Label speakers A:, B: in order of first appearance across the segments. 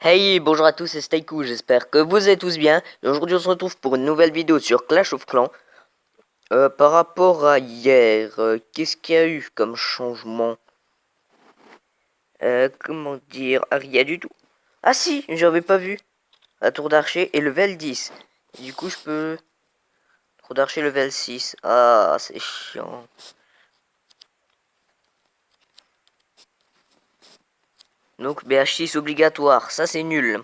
A: Hey, bonjour à tous, c'est Stayku, j'espère que vous êtes tous bien. Et aujourd'hui on se retrouve pour une nouvelle vidéo sur Clash of Clans. Par rapport à hier, qu'est-ce qu'il y a eu comme changement? Comment dire? Ah, rien du tout. Ah si, j'avais pas vu. La tour d'archer et level 10. Du coup je peux... Tour d'archer level 6. Ah, c'est chiant. Donc BH6 obligatoire, ça c'est nul.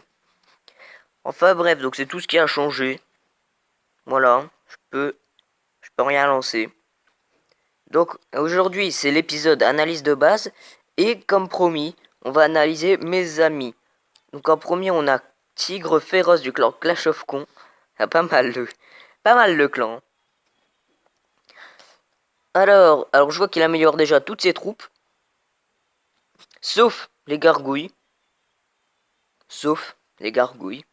A: Enfin bref, donc c'est tout ce qui a changé. Voilà, je peux rien lancer. Donc aujourd'hui c'est l'épisode analyse de base et comme promis on va analyser mes amis. Donc en premier on a Tigre féroce du clan Clash of Clans. Ah, pas mal le clan. Alors je vois qu'il améliore déjà toutes ses troupes. Sauf les gargouilles. Sauf les gargouilles.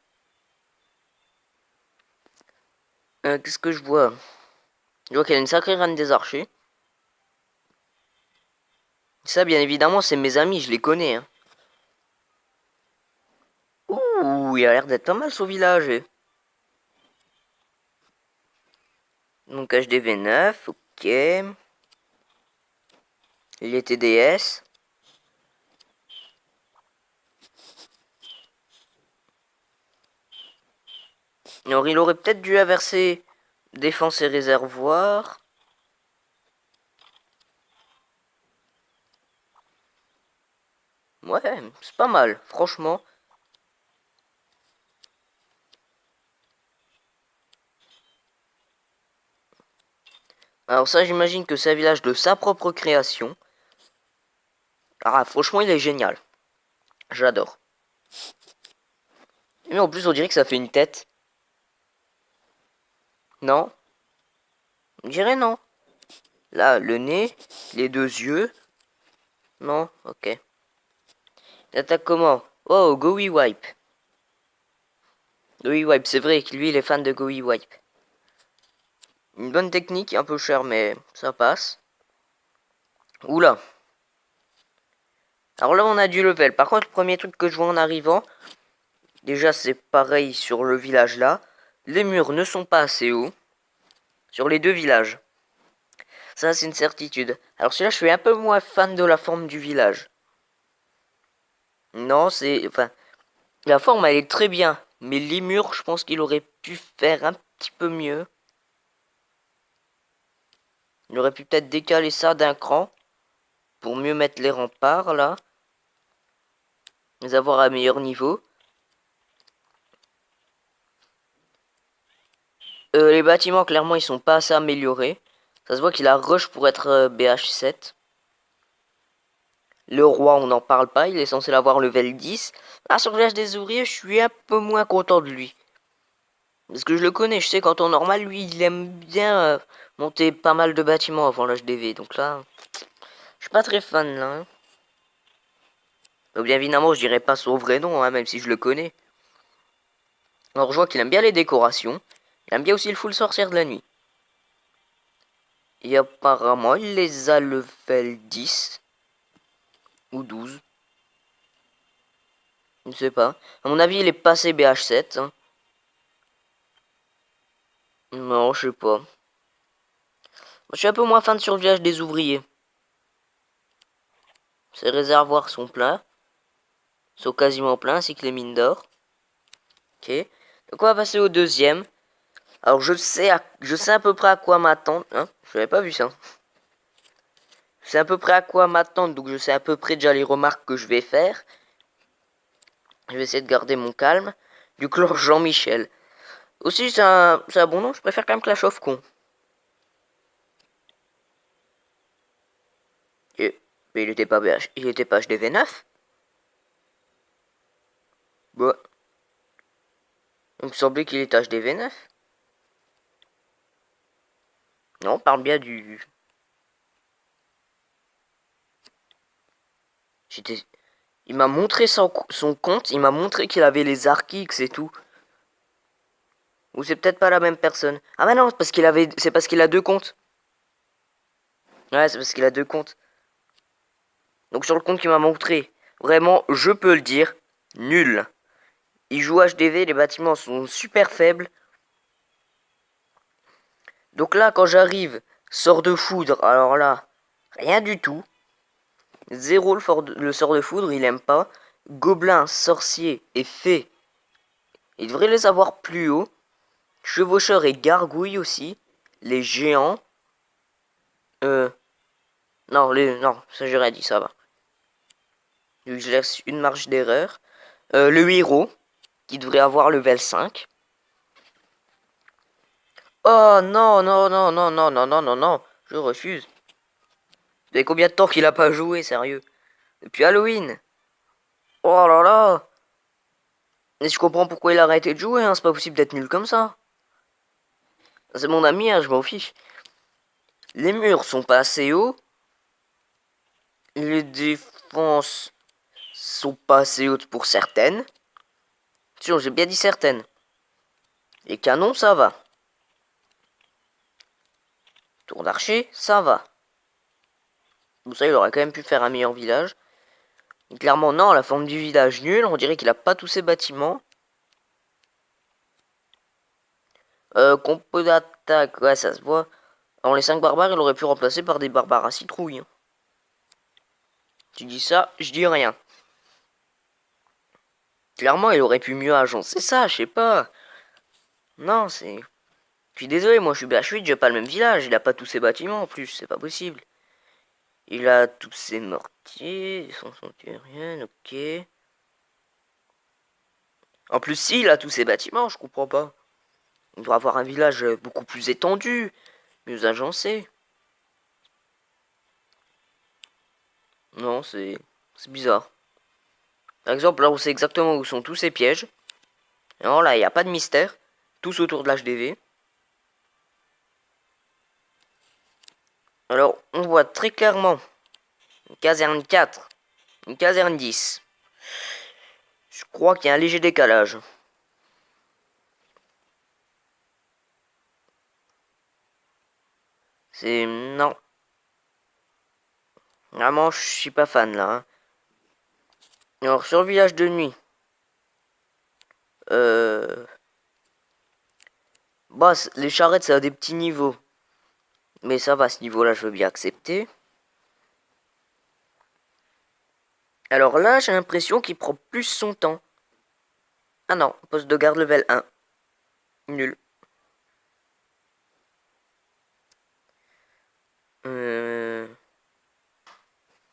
A: Qu'est-ce que je vois? Je vois qu'il a une sacrée reine des archers. Ça bien évidemment c'est mes amis, je les connais. Hein. Ouh, il a l'air d'être pas mal son village. Donc HDV9, ok. Les TDS. Alors il aurait peut-être dû inverser défense et réservoir. Ouais, c'est pas mal, franchement. Alors ça, j'imagine que c'est un village de sa propre création. Ah, franchement, il est génial. J'adore. Mais en plus, on dirait que ça fait une tête. Non? On dirait non. Là, le nez, les deux yeux. Non? Ok. Il attaque comment? Oh, Goey Wipe. Goey Wipe, c'est vrai que lui, il est fan de Goey Wipe. Une bonne technique, un peu chère, mais ça passe. Oula. Alors là, on a du level. Par contre, le premier truc que je vois en arrivant, déjà, c'est pareil sur le village là. Les murs ne sont pas assez hauts. Sur les deux villages. Ça, c'est une certitude. Alors celui-là, je suis un peu moins fan de la forme du village. Non, c'est... Enfin, la forme, elle est très bien. Mais les murs, je pense qu'il aurait pu faire un petit peu mieux. Il aurait pu peut-être décaler ça d'un cran. Pour mieux mettre les remparts, là. Les avoir à meilleur niveau. Les bâtiments, clairement, ils sont pas assez améliorés. Ça se voit qu'il a rush pour être BH7. Le roi, on n'en parle pas, il est censé l'avoir level 10. Ah, sur le village des ouvriers, je suis un peu moins content de lui. Parce que je le connais, je sais qu'en temps normal, lui, il aime bien monter pas mal de bâtiments avant l'HDV. Donc là, je suis pas très fan, là. Hein. Donc bien évidemment, je dirais pas son vrai nom, hein, même si je le connais. Alors je vois qu'il aime bien les décorations. Il aime bien aussi le full sorcière de la nuit. Et apparemment, il les a level 10. Ou 12. Je ne sais pas. À mon avis, il est passé BH7. Hein. Non, je sais pas. Je suis un peu moins fan sur le village des ouvriers. Ses réservoirs sont pleins. Sont quasiment pleins, ainsi que les mines d'or. Ok. Donc on va passer au deuxième. Alors je sais à peu près à quoi m'attendre. Hein, je n'avais pas vu ça. Je sais à peu près à quoi m'attendre, donc je sais à peu près déjà les remarques que je vais faire. Je vais essayer de garder mon calme. Du clan Jean-Michel. Aussi c'est un bon nom, je préfère quand même Clash of Con. Mais il était pas BH, il était pas HDV9. Bah, il me semblait qu'il était HDV9. Non, on parle bien du... J'étais... Il m'a montré son compte, il m'a montré qu'il avait les Arkix et tout. Ou c'est peut-être pas la même personne. Ah bah non, c'est parce qu'il a deux comptes. Ouais, c'est parce qu'il a deux comptes. Donc sur le compte qu'il m'a montré, vraiment, je peux le dire, nul. il joue HDV, les bâtiments sont super faibles. Donc là, quand j'arrive, sort de foudre, alors là, rien du tout. Zéro le sort de foudre, il aime pas. Gobelin, sorcier et fée, il devrait les avoir plus haut. Chevaucheur et gargouille aussi. Les géants. Non, non, ça j'aurais dit, ça va. Je laisse une marge d'erreur. Le héros, qui devrait avoir level 5. Oh non, non, non, non, non, non, non, non, non, je refuse. Vous savez combien de temps qu'il a pas joué, sérieux? Depuis Halloween. Oh là là. Et je comprends pourquoi il a arrêté de jouer, hein. C'est pas possible d'être nul comme ça. C'est mon ami, hein, je m'en fiche. Les murs sont pas assez hauts. Les défenses sont pas assez hautes pour certaines. Sinon, j'ai bien dit certaines. Les canons, ça va. Tour d'archer, ça va. Bon, ça, il aurait quand même pu faire un meilleur village. Et clairement, non, la forme du village nulle. On dirait qu'il a pas tous ses bâtiments. Compo d'attaque, ouais, ça se voit. Alors, les 5 barbares, il aurait pu remplacer par des barbares à citrouille. Hein. Tu dis ça, je dis rien. Clairement, il aurait pu mieux agencer ça, je sais pas. Non, c'est... Je suis désolé, moi je suis BH8, j'ai pas le même village. Il a pas tous ses bâtiments en plus, c'est pas possible. Il a tous ses mortiers, son centurion, ok. En plus, si, il a tous ses bâtiments, je comprends pas. Il doit avoir un village beaucoup plus étendu, mieux agencé. Non, c'est bizarre. Par exemple, là, on sait exactement où sont tous ces pièges. Alors là, il n'y a pas de mystère. Tous autour de l'HDV. Alors, on voit très clairement une caserne 4, une caserne 10. Je crois qu'il y a un léger décalage. C'est... Non. Vraiment, je suis pas fan, là. Hein. Alors, sur le village de nuit. Bah, les charrettes, ça a des petits niveaux. Mais ça va, ce niveau-là, je veux bien accepter. Alors là, j'ai l'impression qu'il prend plus son temps. Ah non, poste de garde level 1. Nul.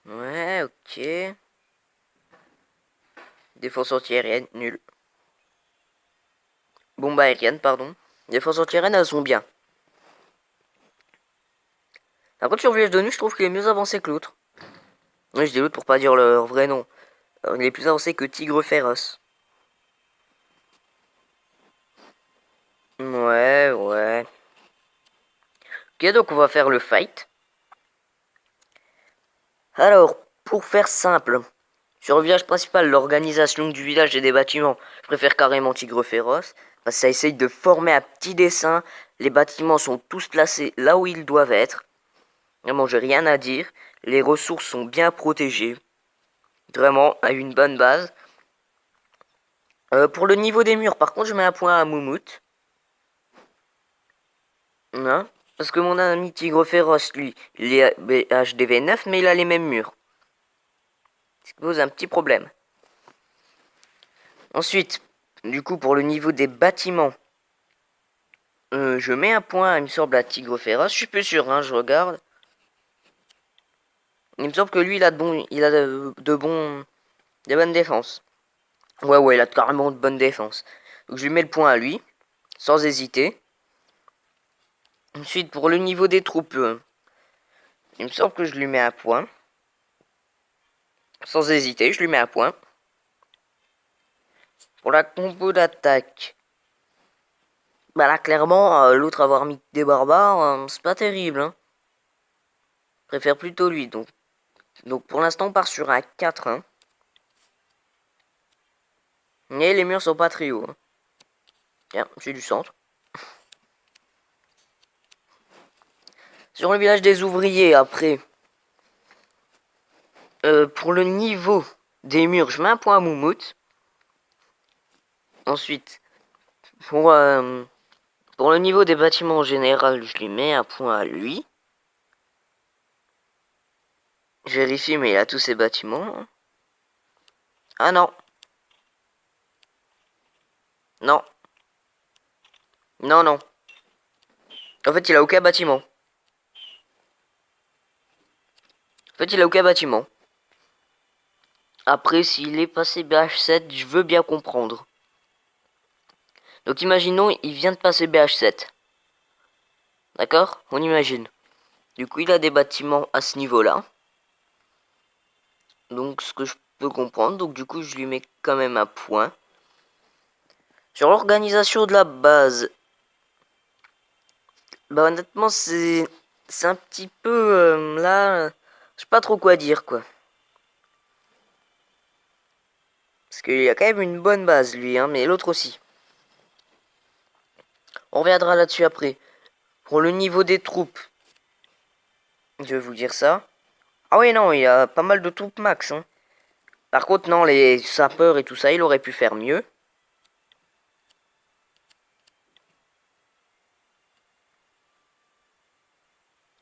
A: Ouais, ok. Défense antiaérienne, nul. Bombe aérienne, pardon. Défense antiaérienne, elles sont bien. Par contre, sur village de nuit, je trouve qu'il est mieux avancé que l'autre. Oui, je dis l'autre pour pas dire leur vrai nom. Il est plus avancé que Tigre Féroce. Ouais, ouais. Ok, donc on va faire le fight. Alors, pour faire simple, sur le village principal, l'organisation du village et des bâtiments, je préfère carrément Tigre Féroce. Parce que ça essaye de former un petit dessin. Les bâtiments sont tous placés là où ils doivent être. Vraiment, j'ai rien à dire. Les ressources sont bien protégées. Vraiment, à une bonne base. Pour le niveau des murs, par contre, je mets un point à Moumout. Hein, parce que mon ami Tigre Féroce, lui, il est HDV 9, mais il a les mêmes murs. Ce qui pose un petit problème. Ensuite, du coup, pour le niveau des bâtiments, je mets un point, il me semble, à Tigre Féroce. Je suis plus sûr, hein, je regarde. Il me semble que lui, il a des bonnes défenses. Ouais, ouais, il a carrément de bonnes défenses. Donc je lui mets le point à lui, sans hésiter. Ensuite, pour le niveau des troupes, il me semble que je lui mets un point. Sans hésiter, je lui mets un point. Pour la combo d'attaque, bah là, clairement, l'autre avoir mis des barbares, c'est pas terrible. Hein. Je préfère plutôt lui, donc. Donc pour l'instant, on part sur un 4. Hein. Et les murs sont pas très hauts. Hein. Tiens, c'est du centre. Sur le village des ouvriers, après. Pour le niveau des murs, je mets un point à Moumout. Ensuite, pour le niveau des bâtiments en général, je lui mets un point à lui. Je vérifie, mais il a tous ses bâtiments. Ah non. Non. Non, non. En fait, il a aucun bâtiment. En fait, il a aucun bâtiment. Après, s'il est passé BH7, je veux bien comprendre. Donc, imaginons, il vient de passer BH7. D'accord? On imagine. Du coup, il a des bâtiments à ce niveau-là. Donc, ce que je peux comprendre. Donc, du coup, je lui mets quand même un point. Sur l'organisation de la base. Bah, honnêtement, c'est un petit peu... là, je sais pas trop quoi dire, quoi. Parce qu'il a quand même une bonne base, lui, hein, mais l'autre aussi. On reviendra là-dessus après. Pour le niveau des troupes, je vais vous dire ça. Ah oui, non, il y a pas mal de troupes max. Hein. Par contre, non, les sapeurs et tout ça, il aurait pu faire mieux.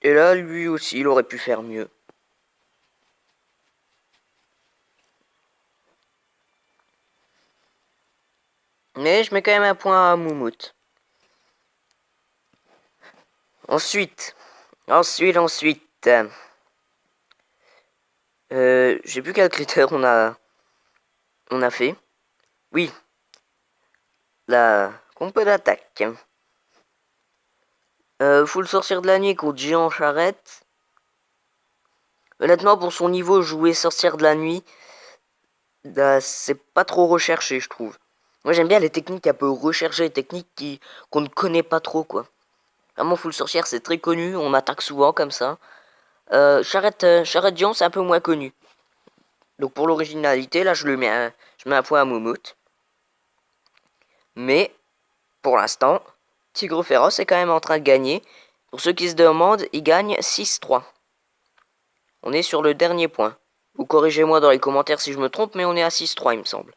A: Et là, lui aussi, il aurait pu faire mieux. Mais je mets quand même un point à Moumout. Ensuite. Je sais plus quel critère on a fait. Oui. La compo d'attaque. Full sorcière de la nuit contre géant charrette. Honnêtement, pour son niveau, jouer sorcière de la nuit, c'est pas trop recherché, je trouve. Moi, j'aime bien les techniques un peu recherchées, les techniques qu'on ne connaît pas trop, quoi. Vraiment, full sorcière, c'est très connu, on attaque souvent comme ça. Charrette géant, c'est un peu moins connu. Donc pour l'originalité, là, je mets un point à Moumout. Mais, pour l'instant, Tigre Féroce est quand même en train de gagner. Pour ceux qui se demandent, il gagne 6-3. On est sur le dernier point. Ou corrigez-moi dans les commentaires si je me trompe, mais on est à 6-3, il me semble.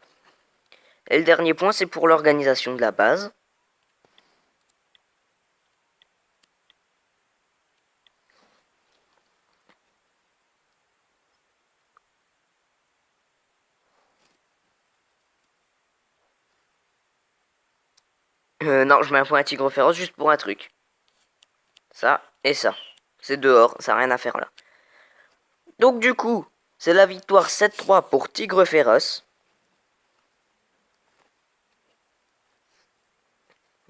A: Et le dernier point, c'est pour l'organisation de la base. Non, je mets un point à Tigre Féroce juste pour un truc. Ça et ça. C'est dehors, ça n'a rien à faire là. Donc du coup, c'est la victoire 7-3 pour Tigre Féroce.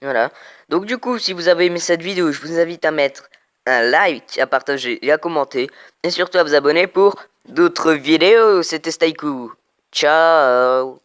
A: Voilà. Donc du coup, si vous avez aimé cette vidéo, je vous invite à mettre un like, à partager et à commenter. Et surtout à vous abonner pour d'autres vidéos. C'était Stayku. Ciao.